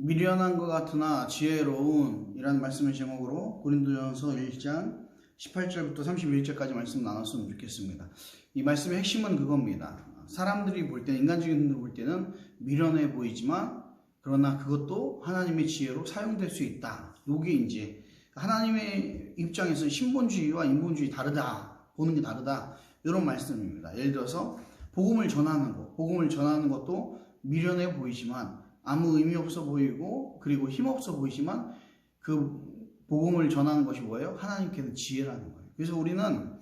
미련한 것 같으나 지혜로운 이라는 말씀의 제목으로 고린도전서 1장 18절부터 31절까지 말씀 나눴으면 좋겠습니다. 이 말씀의 핵심은 그겁니다. 사람들이 볼 때는, 인간적인 분들 볼 때는 미련해 보이지만 그러나 그것도 하나님의 지혜로 사용될 수 있다. 요게 이제 하나님의 입장에서 신본주의와 인본주의 다르다, 보는 게 다르다, 이런 말씀입니다. 예를 들어서 복음을 전하는 것도 미련해 보이지만 아무 의미 없어 보이고 그리고 힘없어 보이지만 그 복음을 전하는 것이 뭐예요? 하나님께는 지혜라는 거예요. 그래서 우리는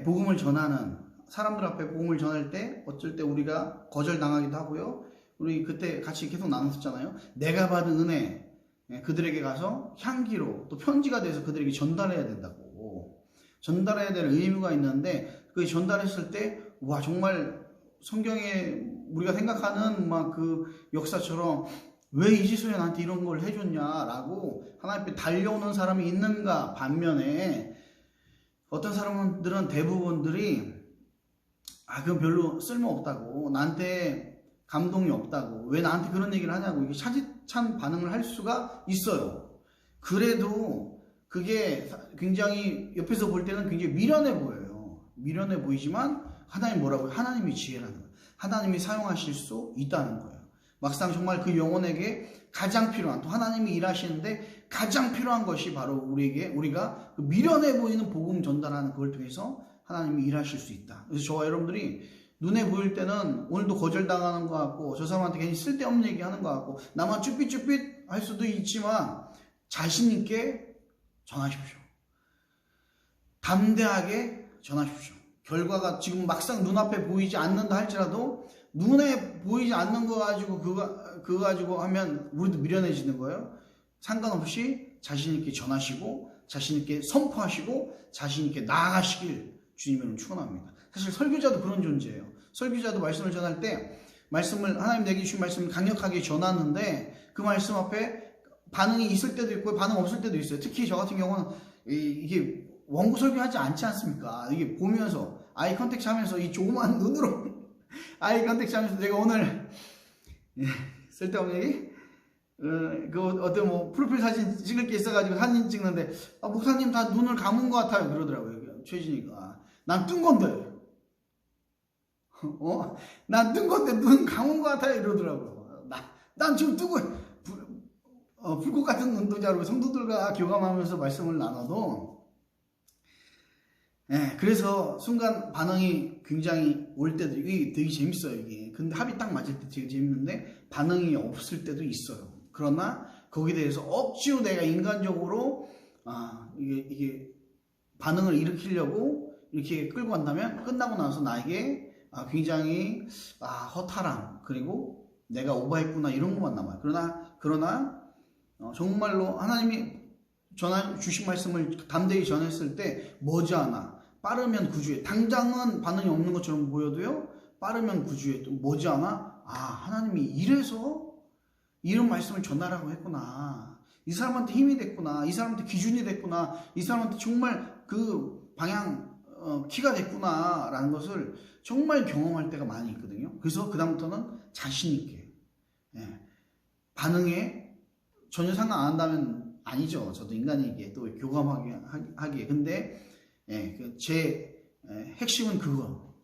복음을 전하는, 사람들 앞에 복음을 전할 때 어쩔 때 우리가 거절당하기도 하고요. 우리 그때 같이 계속 나눴었잖아요. 내가 받은 은혜, 그들에게 가서 향기로 또 편지가 돼서 그들에게 전달해야 된다고. 전달해야 될 의무가 있는데 그 전달했을 때 와, 정말 성경에 우리가 생각하는 막 그 역사처럼 왜 이지소야 나한테 이런 걸 해줬냐라고 하나님 앞에 달려오는 사람이 있는가 반면에 어떤 사람들은 대부분들이 그건 별로 쓸모없다고, 나한테 감동이 없다고, 왜 나한테 그런 얘기를 하냐고 이게 차디찬 반응을 할 수가 있어요. 그래도 그게 굉장히 옆에서 볼 때는 굉장히 미련해 보여요. 미련해 보이지만 하나님 뭐라고요? 하나님이 지혜라는 거예요. 하나님이 사용하실 수 있다는 거예요. 막상 정말 그 영혼에게 가장 필요한, 또 하나님이 일하시는데 가장 필요한 것이 바로 우리가 그 미련해 보이는 복음 전달하는 그걸 통해서 하나님이 일하실 수 있다. 그래서 저와 여러분들이 눈에 보일 때는 오늘도 거절당하는 것 같고 저 사람한테 괜히 쓸데없는 얘기 하는 것 같고 나만 쭈삣쭈삣 할 수도 있지만 자신 있게 전하십시오. 담대하게 전하십시오. 결과가 지금 막상 눈앞에 보이지 않는다 할지라도 눈에 보이지 않는 거 가지고 그거 가지고 하면 우리도 미련해지는 거예요. 상관없이 자신 있게 전하시고 자신 있게 선포하시고 자신 있게 나아가시길 주님으로 축원합니다. 사실 설교자도 그런 존재예요. 설교자도 말씀을 전할 때 하나님 내게 주신 말씀을 강력하게 전하는데 그 말씀 앞에 반응이 있을 때도 있고 반응 없을 때도 있어요. 특히 저 같은 경우는 이게 원고 설교하지 않지 않습니까? 이게 보면서 아이 컨택트 하면서 이 조그만 눈으로 아이 컨택트 하면서 내가 오늘 쓸데없는 얘기? 그 어떤 뭐 프로필 사진 찍을 게 있어가지고 사진 찍는데 목사님 다 눈을 감은 것 같아요 그러더라고요. 최진이가 난 뜬 건데 난 뜬 건데 눈 감은 것 같아요 이러더라고요. 난 지금 뜨고 불꽃 같은 눈동자로 성도들과 교감하면서 말씀을 나눠도 그래서 순간 반응이 굉장히 올 때도 이게 되게 재밌어요. 이게 근데 합이 딱 맞을 때 되게 재밌는데 반응이 없을 때도 있어요. 그러나 거기에 대해서 억지로 내가 인간적으로 이게 반응을 일으키려고 이렇게 끌고 간다면 끝나고 나서 나에게 굉장히 허탈함 그리고 내가 오버했구나 이런 것만 남아요. 그러나 정말로 하나님이 주신 말씀을 담대히 전했을 때 머지않아 빠르면 구주에, 당장은 반응이 없는 것처럼 보여도요 빠르면 구주에 또 머지않아 하나님이 이래서 이런 말씀을 전하라고 했구나, 이 사람한테 힘이 됐구나, 이 사람한테 기준이 됐구나, 이 사람한테 정말 그 방향 키가 됐구나 라는 것을 정말 경험할 때가 많이 있거든요. 그래서 그 다음부터는 자신 있게 반응에 전혀 상관 안 한다면 아니죠. 저도 인간이기에 또 교감하기에. 근데 제 핵심은 그거.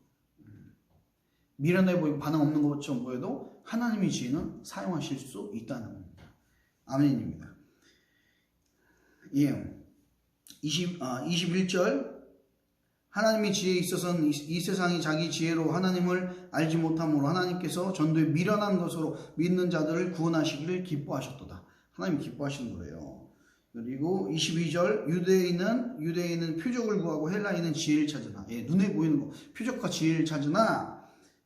미련해 보이고 반응 없는 것처럼 보여도 하나님의 지혜는 사용하실 수 있다는 겁니다. 아멘입니다. 21절 하나님의 지혜에 있어서는 이 세상이 자기 지혜로 하나님을 알지 못함으로 하나님께서 전도에 미련한 것으로 믿는 자들을 구원하시기를 기뻐하셨도다. 하나님이 기뻐하시는 거예요. 그리고 22절 유대인은 표적을 구하고 헬라인은 지혜를 찾으나, 눈에 보이는 거 표적과 지혜를 찾으나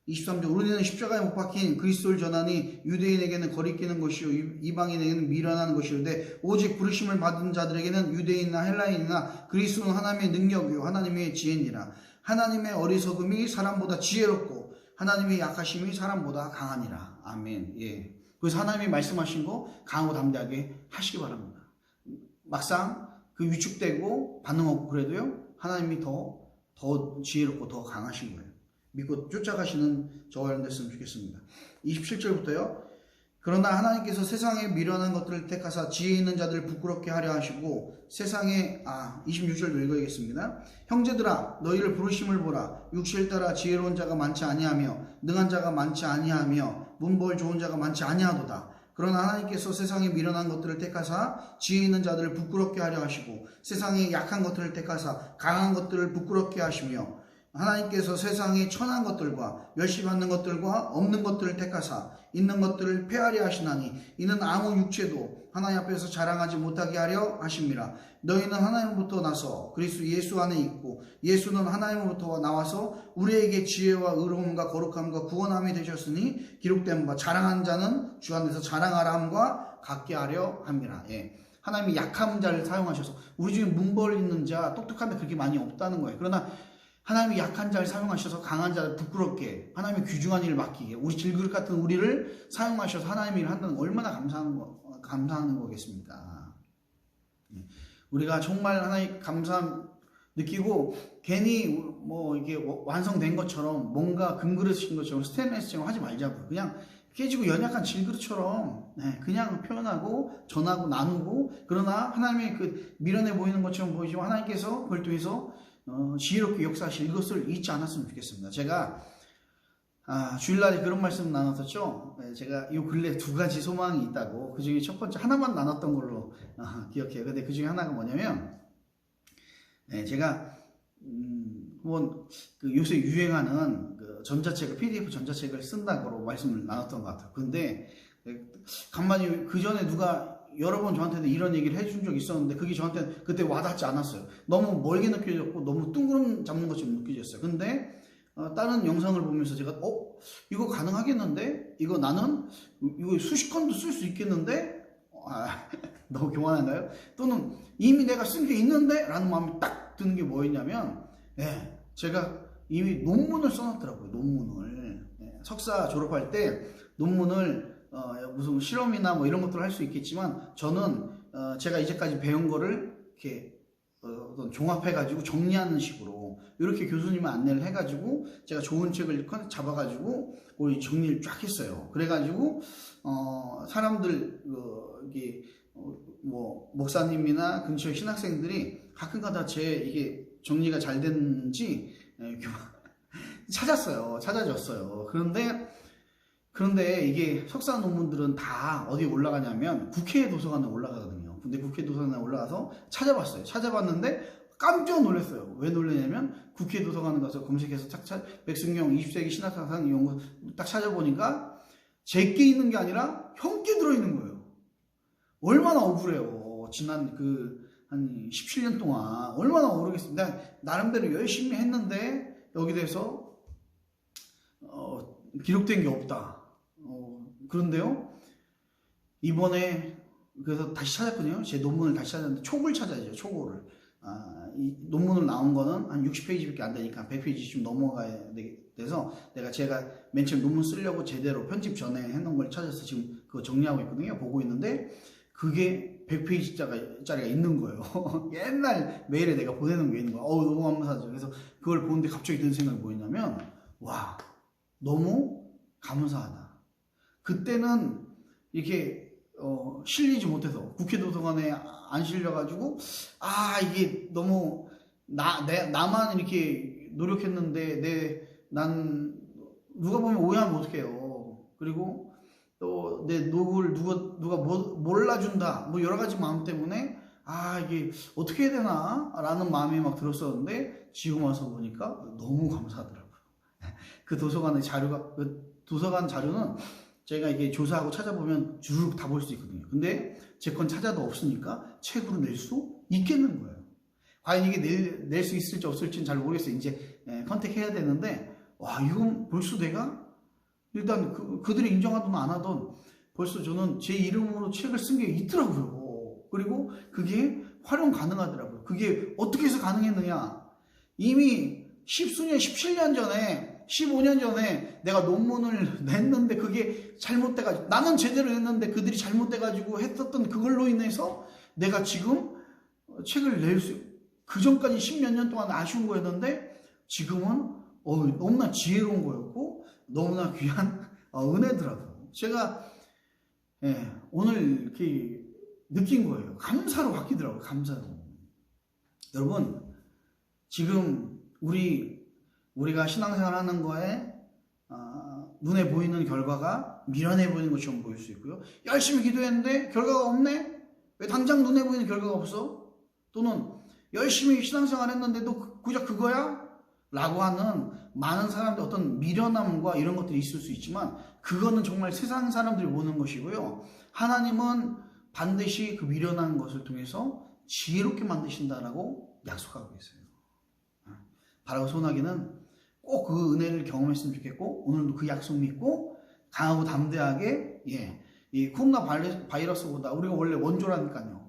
23절 우리는 십자가에 못 박힌 그리스도를 전하니 유대인에게는 거리끼는 것이요 이방인에게는 미련한 것이오되 오직 부르심을 받은 자들에게는 유대인이나 헬라인이나 그리스도는 하나님의 능력이요 하나님의 지혜니라. 하나님의 어리석음이 사람보다 지혜롭고 하나님의 약하심이 사람보다 강하니라. 아멘. 그래서 하나님이 말씀하신 거 강하고 담대하게 하시기 바랍니다. 막상 그 위축되고 반응 없고 그래도요 하나님이 더 지혜롭고 더 강하신 거예요. 믿고 쫓아가시는 저와 여러분 됐으면 좋겠습니다. 27절부터요 그러나 하나님께서 세상에 미련한 것들을 택하사 지혜 있는 자들을 부끄럽게 하려 하시고 세상에 26절도 읽어야겠습니다. 형제들아 너희를 부르심을 보라. 육체를 따라 지혜로운 자가 많지 아니하며 능한 자가 많지 아니하며 문벌 좋은 자가 많지 아니하도다. 그러나 하나님께서 세상에 미련한 것들을 택하사 지혜 있는 자들을 부끄럽게 하려 하시고 세상에 약한 것들을 택하사 강한 것들을 부끄럽게 하시며 하나님께서 세상에 천한 것들과 멸시받는 것들과 없는 것들을 택하사 있는 것들을 폐하려 하시나니 이는 아무 육체도 하나님 앞에서 자랑하지 못하게 하려 하심이라. 너희는 하나님으로부터 나서 그리스도 예수 안에 있고 예수는 하나님으로부터 나와서 우리에게 지혜와 의로움과 거룩함과 구원함이 되셨으니 기록된 바 자랑한 자는 주 안에서 자랑하라 함과 같게 하려 함이라. 하나님이 약한 자를 사용하셔서 우리 중에 문벌 있는 자 똑똑한데 그렇게 많이 없다는 거예요. 그러나 하나님이 약한 자를 사용하셔서 강한 자를 부끄럽게 하나님의 귀중한 일을 맡기게 우리 질그릇 같은 우리를 사용하셔서 하나님의 일을 한다는 거 얼마나 감사하는 거겠습니까? 우리가 정말 하나님 감사함 느끼고 괜히 뭐 이게 완성된 것처럼 뭔가 금그릇인 것처럼 스테인레스처럼 하지 말자고요. 그냥 깨지고 연약한 질그릇처럼 그냥 표현하고 전하고 나누고 그러나 하나님의 그 미련해 보이는 것처럼 보이지만 하나님께서 그걸 통해서 지혜롭게 역사하실 이것을 잊지 않았으면 좋겠습니다. 제가 주일날에 그런 말씀 나눴었죠. 제가 이 근래 두 가지 소망이 있다고 그 중에 첫 번째 하나만 나눴던 걸로 기억해요. 근데 그 중에 하나가 뭐냐면 제가 그 요새 유행하는 그 전자책을 PDF 전자책을 쓴다고 말씀을 나눴던 것 같아요. 근데 간만에 그 전에 누가 여러 번 저한테는 이런 얘기를 해준 적이 있었는데 그게 저한테는 그때 와닿지 않았어요. 너무 멀게 느껴졌고 너무 뜬구름 잡는 것처럼 느껴졌어요. 근데 다른 영상을 보면서 제가 이거 가능하겠는데? 이거 나는 이거 수십 건도 쓸 수 있겠는데? 너무 교만한가요? 또는 이미 내가 쓴 게 있는데? 라는 마음이 딱 드는 게 뭐였냐면 제가 이미 논문을 써놨더라고요. 논문을 석사 졸업할 때 논문을 무슨 실험이나 뭐 이런 것들을 할 수 있겠지만 저는 제가 이제까지 배운 거를 이렇게 어떤 종합해가지고 정리하는 식으로 이렇게 교수님의 안내를 해가지고 제가 좋은 책을 잡아가지고 우리 정리를 쫙 했어요. 그래가지고 사람들 이게 뭐 목사님이나 근처 신학생들이 가끔가다 제 이게 정리가 잘 됐는지 찾아줬어요. 그런데 이게 석사 논문들은 다 어디에 올라가냐면 국회 도서관에 올라가거든요. 근데 국회 도서관에 올라가서 찾아봤어요. 찾아봤는데 깜짝 놀랐어요. 왜 놀랐냐면 국회 도서관에 가서 검색해서 백승경 20세기 신학사상 연구 딱 찾아보니까 제게 있는 게 아니라 형께 들어있는 거예요. 얼마나 억울해요. 지난 한 17년 동안 얼마나 모르겠습니다. 나름대로 열심히 했는데 여기 대해서 기록된 게 없다. 그런데요 이번에 그래서 다시 찾았거든요. 제 논문을 다시 찾았는데 촉을 찾아야죠. 촉을 이 논문을 나온 거는 한 60페이지밖에 안 되니까 100페이지쯤 넘어가야 돼서 제가 맨 처음 논문 쓰려고 제대로 편집 전에 해놓은 걸 찾아서 지금 그거 정리하고 있거든요. 보고 있는데 그게 100페이지짜리가 있는 거예요. 옛날 메일에 내가 보내는 게 있는 거예요. 너무 감사하죠. 그래서 그걸 보는데 갑자기 드는 생각이 뭐였냐면 와 너무 감사하다. 그때는 이렇게 실리지 못해서 국회 도서관에 안 실려가지고 이게 너무 나만 이렇게 노력했는데 난 누가 보면 오해하면 어떡해요. 그리고 또 내 노고를 누가 몰라준다 뭐 여러 가지 마음 때문에 이게 어떻게 해야 되나 라는 마음이 막 들었었는데 지금 와서 보니까 너무 감사하더라고요. 그 도서관의 자료가 도서관 자료는 제가 이게 조사하고 찾아보면 주르륵 다 볼 수 있거든요. 근데 제 건 찾아도 없으니까 책으로 낼 수 있겠는 거예요. 과연 이게 낼 수 있을지 없을지는 잘 모르겠어요. 이제 컨택해야 되는데 이건 벌써 내가 일단 그들이 인정하든 안 하든 벌써 저는 제 이름으로 책을 쓴 게 있더라고요. 그리고 그게 활용 가능하더라고요. 그게 어떻게 해서 가능했느냐. 이미 17년 전에 15년 전에 내가 논문을 냈는데 그게 잘못돼가지고 나는 제대로 했는데 그들이 잘못돼가지고 했었던 그걸로 인해서 내가 지금 책을 그 전까지 10몇 년 동안 아쉬운 거였는데 지금은 너무나 지혜로운 거였고 너무나 귀한 은혜더라고요. 제가 예, 오늘 이렇게 느낀 거예요. 감사로 바뀌더라고요. 감사로. 여러분, 지금 우리가 신앙생활 하는 거에 눈에 보이는 결과가 미련해 보이는 것처럼 보일 수 있고요. 열심히 기도했는데 결과가 없네? 왜 당장 눈에 보이는 결과가 없어? 또는 열심히 신앙생활 했는데도 고작 그거야? 라고 하는 많은 사람들 어떤 미련함과 이런 것들이 있을 수 있지만 그거는 정말 세상 사람들이 보는 것이고요. 하나님은 반드시 그 미련한 것을 통해서 지혜롭게 만드신다라고 약속하고 계세요. 바라고 소원하기는 꼭 그 은혜를 경험했으면 좋겠고 오늘도 그 약속 믿고 강하고 담대하게 이 코로나 바이러스보다 우리가 원래 원조라니까요.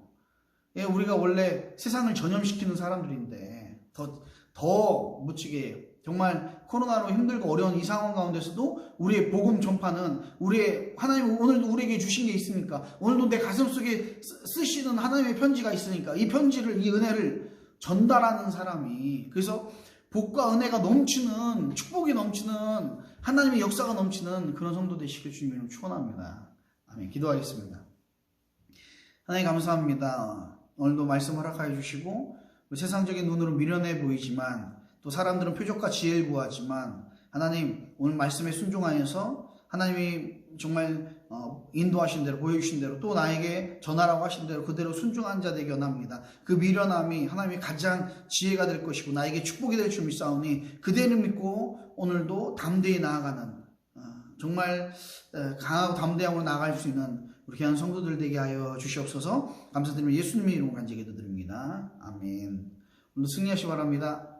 우리가 원래 세상을 전염시키는 사람들인데 더 묻히게 정말 코로나로 힘들고 어려운 이 상황 가운데서도 우리의 복음 전파는 하나님 오늘도 우리에게 주신 게 있으니까 오늘도 내 가슴 속에 쓰시는 하나님의 편지가 있으니까 이 편지를 이 은혜를 전달하는 사람이 그래서 복과 은혜가 넘치는 축복이 넘치는 하나님의 역사가 넘치는 그런 성도 되시길 주님으로 축원합니다. 아멘. 기도하겠습니다. 하나님 감사합니다. 오늘도 말씀 허락하여 주시고 세상적인 눈으로 미련해 보이지만 또 사람들은 표적과 지혜를 구하지만 하나님 오늘 말씀에 순종하여서 하나님이 정말 인도하신 대로 보여주신 대로 또 나에게 전하라고 하신 대로 그대로 순종한 자 되게 원합니다. 그 미련함이 하나님의 가장 지혜가 될 것이고 나에게 축복이 될 줄 믿사오니 그대를 믿고 오늘도 담대히 나아가는 정말 강하고 담대함으로 나아갈 수 있는 우리 귀한 성도들 되게 하여 주시옵소서. 감사드리며 예수님의 이름으로 간절히 기도드립니다. 아멘. 오늘도 승리하시기 바랍니다.